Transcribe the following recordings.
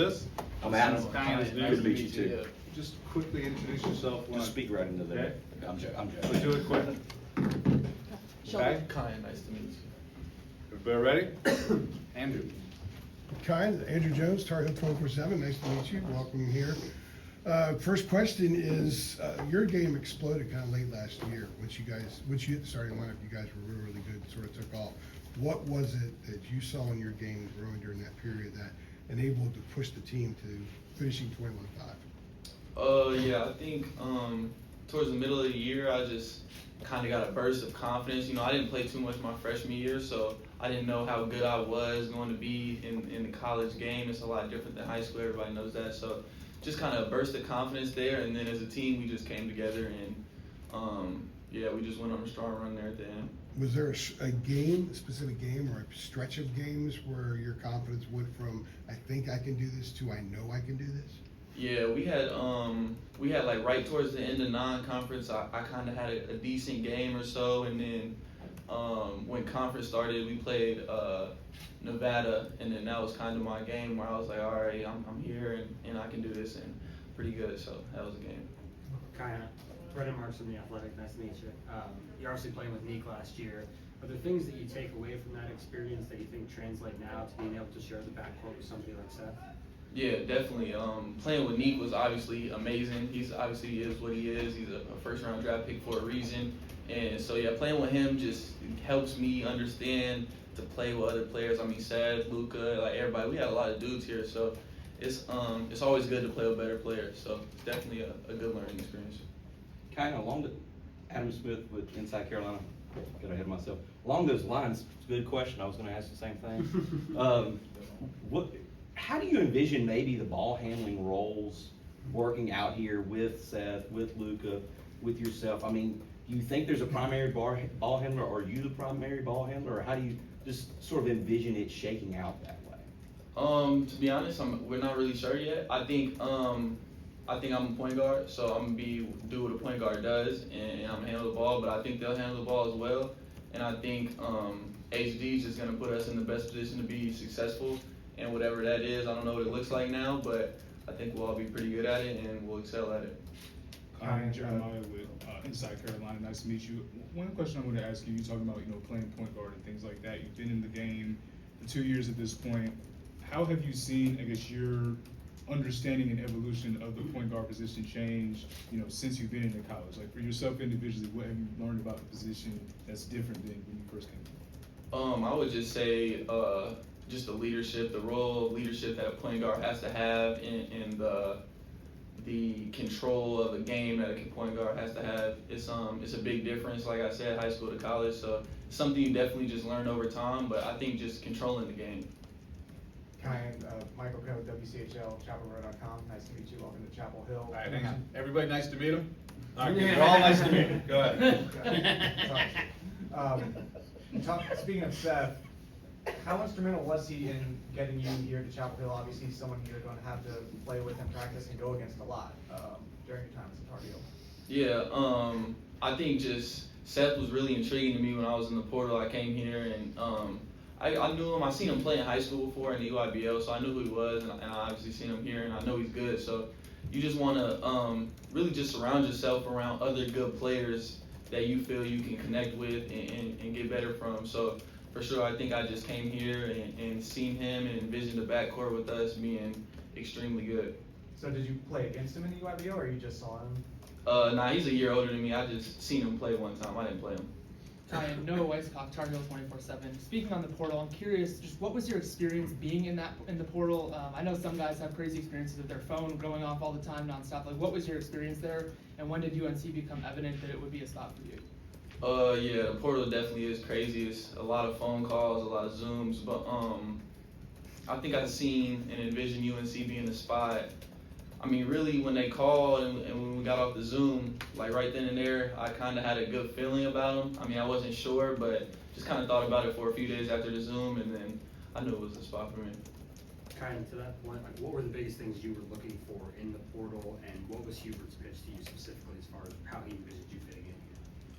this. I'm Adam. Nice Good to meet you too. Just quickly introduce yourself. Just speak right into that. Okay. I'm Joe. Let's do it quick. Okay. Kyan, nice to meet you. Everybody ready? Andrew. Kyan, Andrew Jones, Tar Heel 24/7. Nice to meet you. Welcome here. First question is, your game exploded kind of late last year. Once you hit the starting lineup, you guys were really, really good, sort of took off. What was it that you saw in your game growing during that period that enabled to push the team to finishing 21-5? Yeah, I think towards the middle of the year, I just kind of got a burst of confidence. You know, I didn't play too much my freshman year, so I didn't know how good I was going to be in the college game. It's a lot different than high school. Everybody knows that. So just kind of a burst of confidence there, and then as a team, we just came together and yeah, we just went on a strong run there at the end. Was there a specific game or a stretch of games where your confidence went from, I think I can do this, to I know I can do this? Yeah, we had like right towards the end of non-conference, I kind of had a decent game or so, and then when conference started, we played Nevada, and then that was kind of my game where I was like, all right, I'm here and I can do this, and pretty good. So that was a game. Kyan, Brendan Marks from The Athletic. Nice to meet you. You're obviously playing with Neek last year. Are there things that you take away from that experience that you think translate now to being able to share the backcourt with somebody like Seth? Yeah, definitely. Playing with Neek was obviously amazing. He's obviously is what he is. He's a first-round draft pick for a reason. And so, yeah, playing with him just helps me understand to play with other players. I mean, Seth, Luka, like everybody. We had a lot of dudes here, so it's always good to play with better players. So it's definitely a good learning experience. Kind of along the Adam Smith with Inside Carolina. Got ahead of myself. Along those lines, it's a good question. I was going to ask the same thing. How do you envision maybe the ball handling roles working out here with Seth, with Luka, with yourself? I mean, do you think there's a primary ball handler, or are you the primary ball handler, or how do you just sort of envision it shaking out that way? To be honest, we're not really sure yet. I think I'm a point guard, so I'm gonna do what a point guard does, and I'm gonna handle the ball. But I think they'll handle the ball as well, and I think HD is just gonna put us in the best position to be successful, and whatever that is, I don't know what it looks like now, but I think we'll all be pretty good at it, and we'll excel at it. I'm Jeremiah with Inside Carolina. Nice to meet you. One question I want to ask you, you're talking about, playing point guard and things like that. You've been in the game for 2 years at this point. How have you seen, I guess, your understanding and evolution of the point guard position change, since you've been in college? Like for yourself individually, what have you learned about the position that's different than when you first came? I would just say just the leadership, the role of leadership that a point guard has to have, and the control of the game that a point guard has to have. It's a big difference, like I said, high school to college. So it's something you definitely just learn over time. But I think just controlling the game. Kyan, Michael Coe, WCHL, ChapelRow.com. Nice to meet you. Welcome to Chapel Hill. All right, hang on. Everybody nice to meet him? All right, we're all nice to meet him. Go ahead. Speaking of Seth, how instrumental was he in getting you here to Chapel Hill? Obviously, someone you're going to have to play with and practice and go against a lot during your time as a Tar Heel. Yeah, I think just Seth was really intriguing to me when I was in the portal. I came here and I knew him. I seen him play in high school before in the UIBL, so I knew who he was, and I obviously seen him here, and I know he's good. So you just want to really just surround yourself around other good players that you feel you can connect with and get better from. So for sure, I think I just came here and seen him and envisioned the backcourt with us being extremely good. So did you play against him in the UIBL, or you just saw him? Nah, he's a year older than me. I just seen him play one time. I didn't play him. Kyan, Noah Weisskopf, Tar Heel 24/7. Speaking on the portal, I'm curious, just what was your experience being in the portal? I know some guys have crazy experiences with their phone going off all the time, nonstop. Like, what was your experience there, and when did UNC become evident that it would be a spot for you? Yeah, the portal definitely is crazy. It's a lot of phone calls, a lot of Zooms, but I think I've seen and envisioned UNC being the spot. I mean, really, when they called and when we got off the Zoom, like right then and there, I kind of had a good feeling about them. I mean, I wasn't sure, but just kind of thought about it for a few days after the Zoom, and then I knew it was the spot for me. Kind of to that point, like, what were the biggest things you were looking for in the portal, and what was Hubert's pitch to you specifically as far as how he envisioned you fitting in here?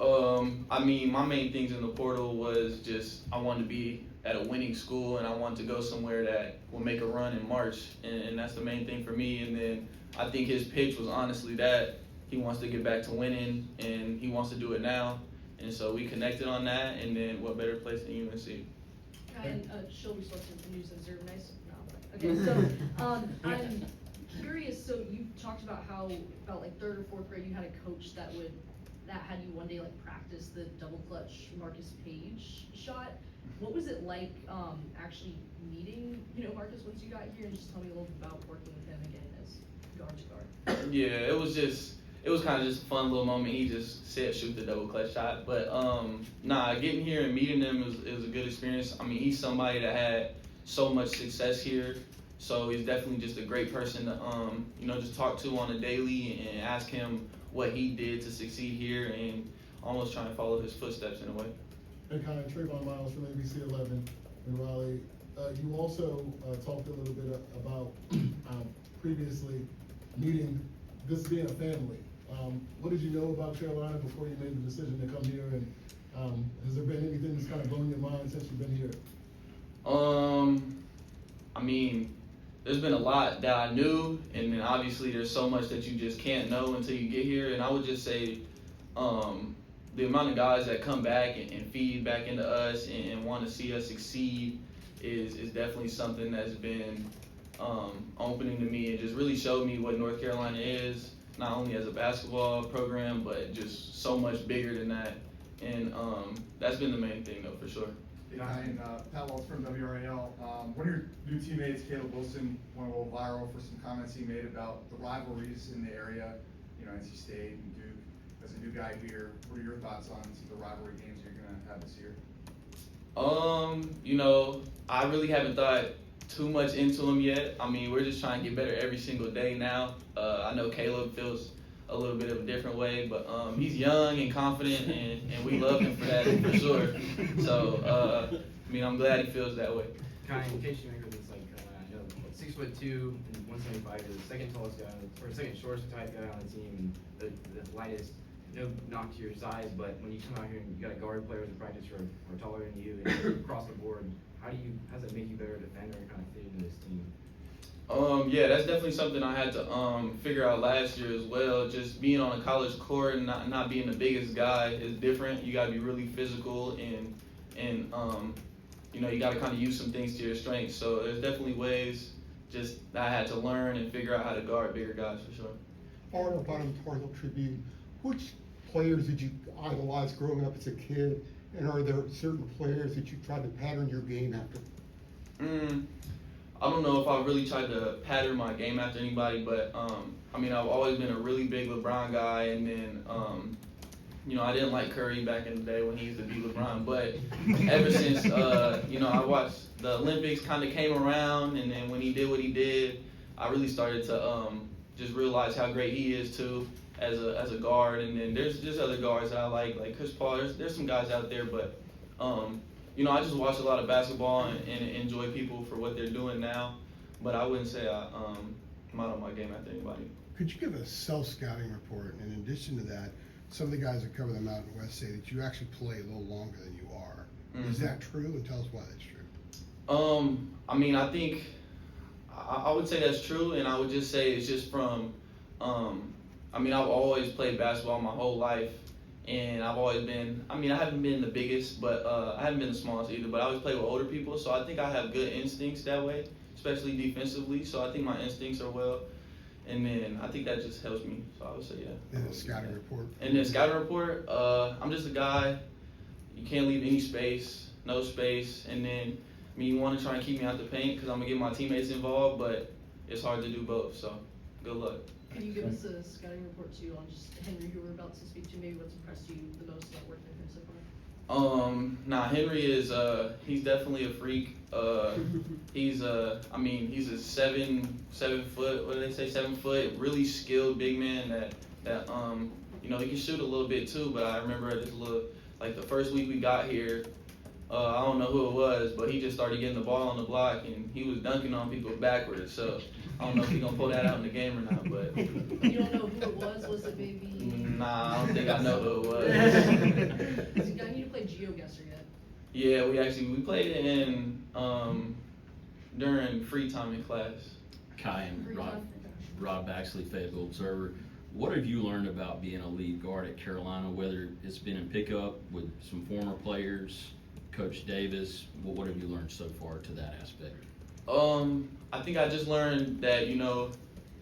I mean, my main things in the portal was just I wanted to be at a winning school, and I wanted to go somewhere that will make a run in March, and that's the main thing for me. And then I think his pitch was honestly that he wants to get back to winning, and he wants to do it now. And so we connected on that, and then what better place than UNC? Kyan, Shelby starts with the news as they're nice. No, okay, so I'm curious. So you talked about how about like third or fourth grade you had a coach that had you one day like practice the double clutch Marcus Page shot. What was it like actually meeting Marcus once you got here, and just tell me a little bit about working with him again as guard to guard. Yeah, it was kind of just a fun little moment. He just said shoot the double clutch shot, but getting here and meeting him was a good experience. I mean, he's somebody that had so much success here, so he's definitely just a great person to just talk to on a daily and ask him what he did to succeed here, and almost trying to follow his footsteps in a way. And kind of Trayvon Miles from ABC 11 in Raleigh. You also talked a little bit about previously meeting this being a family. What did you know about Carolina before you made the decision to come here, and has there been anything that's kind of blown your mind since you've been here? I mean, there's been a lot that I knew, and then obviously there's so much that you just can't know until you get here. And I would just say, the amount of guys that come back and feed back into us and want to see us succeed is definitely something that's been opening to me and just really showed me what North Carolina is, not only as a basketball program, but just so much bigger than that. And that's been the main thing, though, for sure. And Pat Waltz from WRAL. One of your new teammates, Caleb Wilson, went a little viral for some comments he made about the rivalries in the area, NC State and Duke. As a new guy here, what are your thoughts on some of the rivalry games you're going to have this year? I really haven't thought too much into them yet. I mean, we're just trying to get better every single day now. I know Caleb feels a little bit of a different way, but he's young and confident, and we love him for that, for sure. So, I'm glad he feels that way. Kyan, in case you remember this, 6'2" and 175 is the second tallest guy, or second shortest type guy on the team, and the lightest. No knock to your size, but when you come out here and you got a guard players in practice who are taller than you and across the board, how does that make you better defender and kind of fit into this team? Yeah, that's definitely something I had to figure out last year as well. Just being on a college court and not being the biggest guy is different. You got to be really physical and you got to kind of use some things to your strengths. So there's definitely ways just that I had to learn and figure out how to guard bigger guys for sure. Arnold Bottom Tar Heel Tribune, which players did you idolize growing up as a kid, and are there certain players that you tried to pattern your game after? I don't know if I really tried to pattern my game after anybody, but I've always been a really big LeBron guy, and then I didn't like Curry back in the day when he used to be LeBron, but ever since I watched the Olympics kind of came around, and then when he did what he did, I really started to just realize how great he is too as a guard. And then there's just other guards that I like Chris Paul. There's some guys out there, but I just watch a lot of basketball and enjoy people for what they're doing now. But I wouldn't say I'm out on my game after anybody. Could you give a self-scouting report? And in addition to that, some of the guys that cover the Mountain West say that you actually play a little longer than you are. Mm-hmm. Is that true? And tell us why that's true. I think I would say that's true, and I would just say it's just from I've always played basketball my whole life, and I've always been, I haven't been the biggest, but I haven't been the smallest either, but I always play with older people, so I think I have good instincts that way, especially defensively, so I think my instincts are well, and then I think that just helps me, so I would say, yeah. And the scouting report? And the scouting report, I'm just a guy, you can't leave any space, no space, and then, you want to try and keep me out the paint, because I'm going to get my teammates involved, but it's hard to do both, so good luck. Can you give us a scouting report too on just Henry, who we're about to speak to? Maybe what's impressed you the most about working with him so far? Henry is he's definitely a freak. He's a 7 foot, what do they say, 7 foot, really skilled big man that he can shoot a little bit too. But I remember the first week we got here, I don't know who it was, but he just started getting the ball on the block and he was dunking on people backwards. So I don't know if he's gonna pull that out in the game or not, but. You don't know who it was it maybe? Nah, I don't think I know who it was. I need to play GeoGuessr yet. Yeah, we played it in, during free time in class. Kyan, Free Rod, time? Rod Baxley, Fayetteville Observer. What have you learned about being a lead guard at Carolina, whether it's been in pickup with some former players, Coach Davis? What have you learned so far to that aspect? I think I just learned that,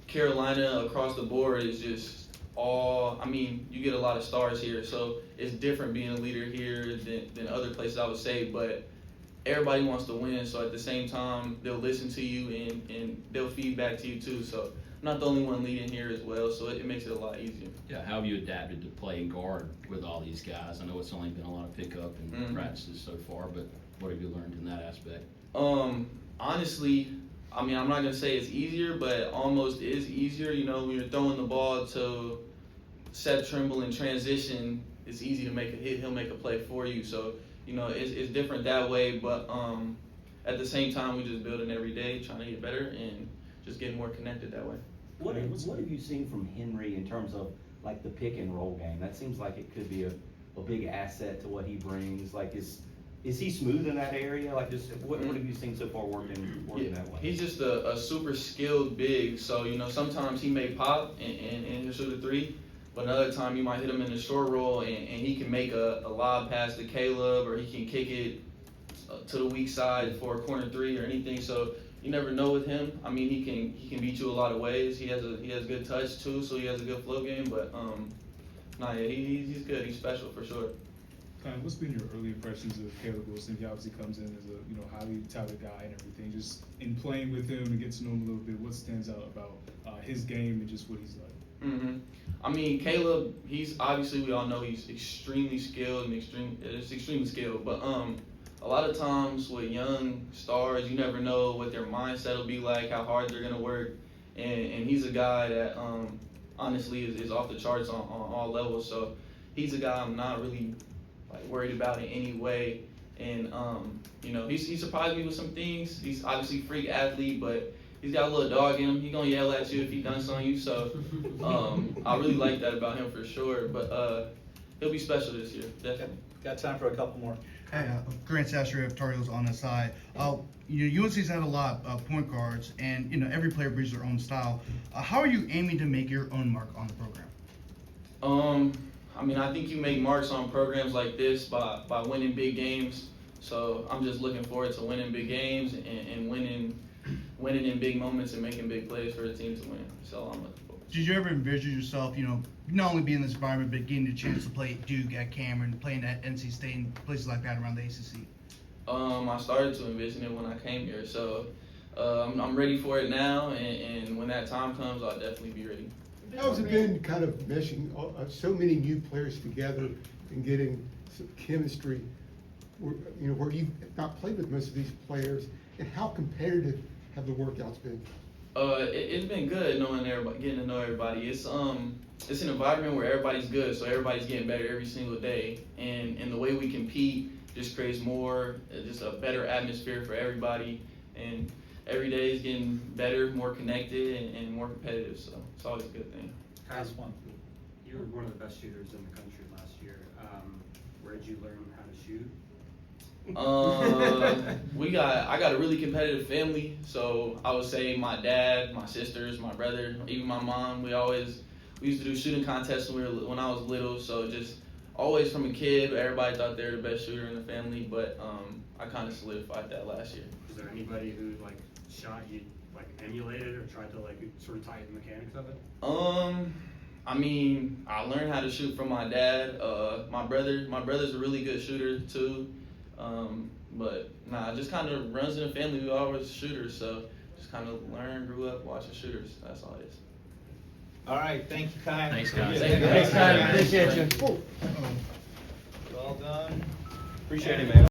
Carolina across the board is just you get a lot of stars here, so it's different being a leader here than other places, I would say, but everybody wants to win, so at the same time, they'll listen to you and they'll feed back to you too, so I'm not the only one leading here as well, so it makes it a lot easier. Yeah, how have you adapted to playing guard with all these guys? I know it's only been a lot of pickup and practices so far, but what have you learned in that aspect? Honestly, I'm not gonna say it's easier, but it almost is easier. When you're throwing the ball to Seth Trimble in transition, it's easy to make a hit. He'll make a play for you. So, it's different that way. But at the same time, we just building every day, trying to get better and just getting more connected that way. What have you seen from Henry in terms of like the pick and roll game? That seems like it could be a big asset to what he brings. Like is he smooth in that area? Like what have you seen so far working that way? He's just a super skilled big. So sometimes he may pop and he'll shoot a three, but another time you might hit him in the short roll and he can make a lob pass to Caleb, or he can kick it to the weak side for a corner three or anything. So you never know with him. He can beat you a lot of ways. He has good touch too, so he has a good flow game. But he's good. He's special for sure. What's been your early impressions of Caleb Wilson? He obviously comes in as a highly touted guy and everything. Just in playing with him and getting to know him a little bit, what stands out about his game and just what he's like? Caleb, he's obviously, we all know he's extremely skilled and extremely skilled. But a lot of times with young stars, you never know what their mindset will be like, how hard they're gonna work, and he's a guy that honestly is off the charts on all levels. So he's a guy I'm not really worried about in any way, and he surprised me with some things. He's obviously a freak athlete, but he's got a little dog in him. He's gonna yell at you if he dunks on you, so I really like that about him for sure. But he'll be special this year, definitely. Got time for a couple more. Hey, Grant Sasser of Tar Heels on the side. UNC's had a lot of point guards, and every player brings their own style. How are you aiming to make your own mark on the program? I think you make marks on programs like this by winning big games. So I'm just looking forward to winning big games and winning in big moments and making big plays for the team to win. So I'm looking forward. Did you ever envision yourself, not only being in this environment, but getting the chance to play at Duke, at Cameron, playing at NC State, and places like that around the ACC? I started to envision it when I came here. So I'm ready for it now, and when that time comes, I'll definitely be ready. How's it been kind of meshing so many new players together and getting some chemistry where you've not played with most of these players, and how competitive have the workouts been? It's been good knowing everybody, getting to know everybody. It's an environment where everybody's good, so everybody's getting better every single day, and the way we compete just creates just a better atmosphere for everybody, and every day is getting better, more connected, and more competitive, so it's always a good thing. Last one. You were one of the best shooters in the country last year. Where did you learn how to shoot? I got a really competitive family, so I would say my dad, my sisters, my brother, even my mom, we used to do shooting contests when I was little, so just always from a kid, everybody thought they were the best shooter in the family, but I kind of solidified that last year. Was there anybody who shot you emulated or tried to sort of tie the mechanics of it? I learned how to shoot from my dad. My brother's a really good shooter too. But it just kind of runs in the family. We always shooters, so just kind of grew up watching shooters. That's all it is. All right, thank you, Kyan. Thanks, guys. Thanks, Kyan. Appreciate you. Well done. Appreciate it, man.